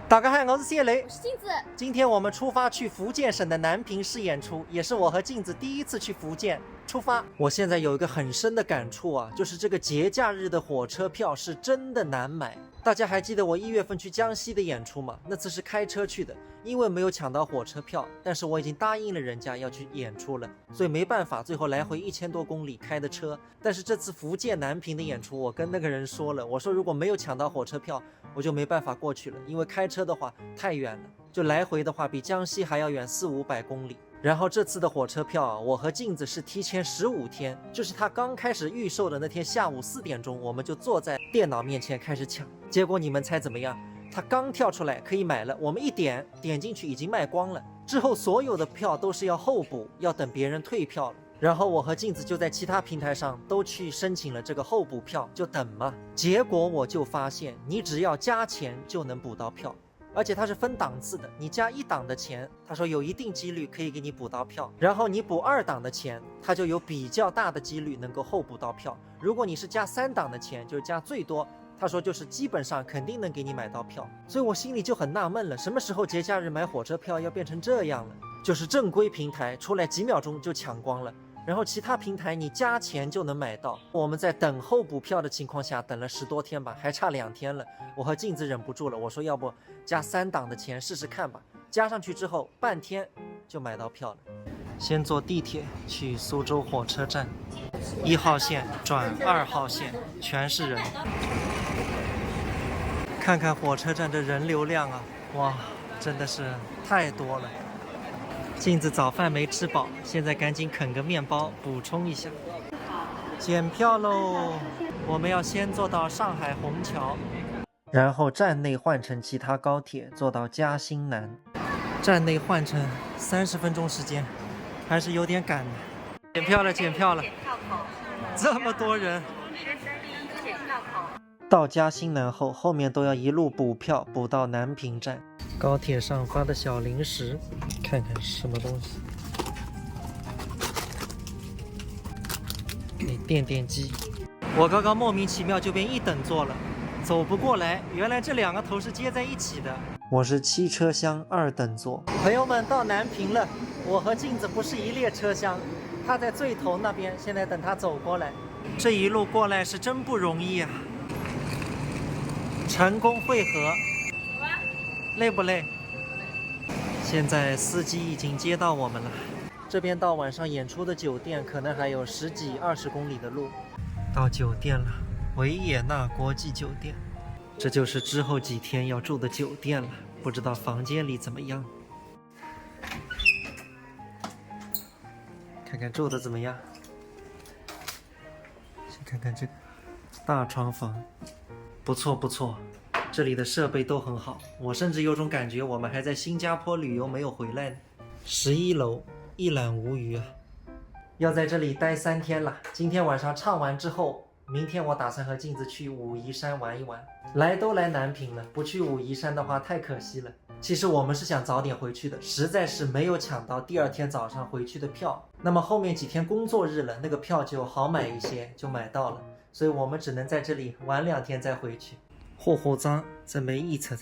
大家好，我是谢雷，我是镜子。今天我们出发去福建省的南平市演出，也是我和镜子第一次去福建出发。我现在有一个很深的感触啊，就是这个节假日的火车票是真的难买。大家还记得我1月份去江西的演出吗？那次是开车去的，因为没有抢到火车票，但是我已经答应了人家要去演出了，所以没办法，最后来回1000多公里开的车。但是这次福建南平的演出，我跟那个人说了，我说如果没有抢到火车票，我就没办法过去了，因为开车的话太远了，就来回的话比江西还要远400-500公里。然后这次的火车票啊，我和镜子是提前15天，就是他刚开始预售的那天下午4点钟，我们就坐在电脑面前开始抢。结果你们猜怎么样？他刚跳出来可以买了，我们一点进去已经卖光了。之后所有的票都是要候补，要等别人退票了。然后我和镜子就在其他平台上都去申请了这个候补票，就等嘛。结果我就发现，你只要加钱就能补到票。而且它是分档次的，你加1档的钱，他说有一定几率可以给你补到票，然后你补2档的钱，它就有比较大的几率能够候补到票。如果你是加3档的钱，就是加最多，他说就是基本上肯定能给你买到票。所以我心里就很纳闷了，什么时候节假日买火车票要变成这样了？就是正规平台出来几秒钟就抢光了，然后其他平台你加钱就能买到。我们在等候补票的情况下等了10多天吧，还差2天了。我和镜子忍不住了，我说要不加3档的钱试试看吧。加上去之后半天就买到票了。先坐地铁去苏州火车站，1号线转2号线，全是人。看看火车站这人流量啊，哇，真的是太多了。镜子早饭没吃饱，现在赶紧啃个面包补充一下。检票喽！我们要先坐到上海虹桥，然后站内换乘其他高铁坐到嘉兴南。站内换乘30分钟时间，还是有点赶的。检票了，检票了！这么多人。到嘉兴南后，后面都要一路补票补到南平站。高铁上发的小零食，看看是什么东西。电机。我刚刚莫名其妙就变1等座了，走不过来，原来这2个头是接在一起的。我是7车厢2等座。朋友们，到南平了，我和镜子不是一列车厢，他在最头那边，现在等他走过来。这一路过来是真不容易啊。成功汇合。累不累？现在司机已经接到我们了，这边到晚上演出的酒店可能还有10几20公里的路。到酒店了，维也纳国际酒店，这就是之后几天要住的酒店了，不知道房间里怎么样。看看住的怎么样。先看看这个大床房，不错不错。这里的设备都很好，我甚至有种感觉我们还在新加坡旅游没有回来呢。11楼一览无余啊，要在这里待3天了。今天晚上唱完之后，明天我打算和镜子去武夷山玩一玩。来都来南平了，不去武夷山的话太可惜了。其实我们是想早点回去的，实在是没有抢到第2天早上回去的票。那么后面几天工作日了，那个票就好买一些，就买到了，所以我们只能在这里玩2天再回去。火火脏，这没意思的。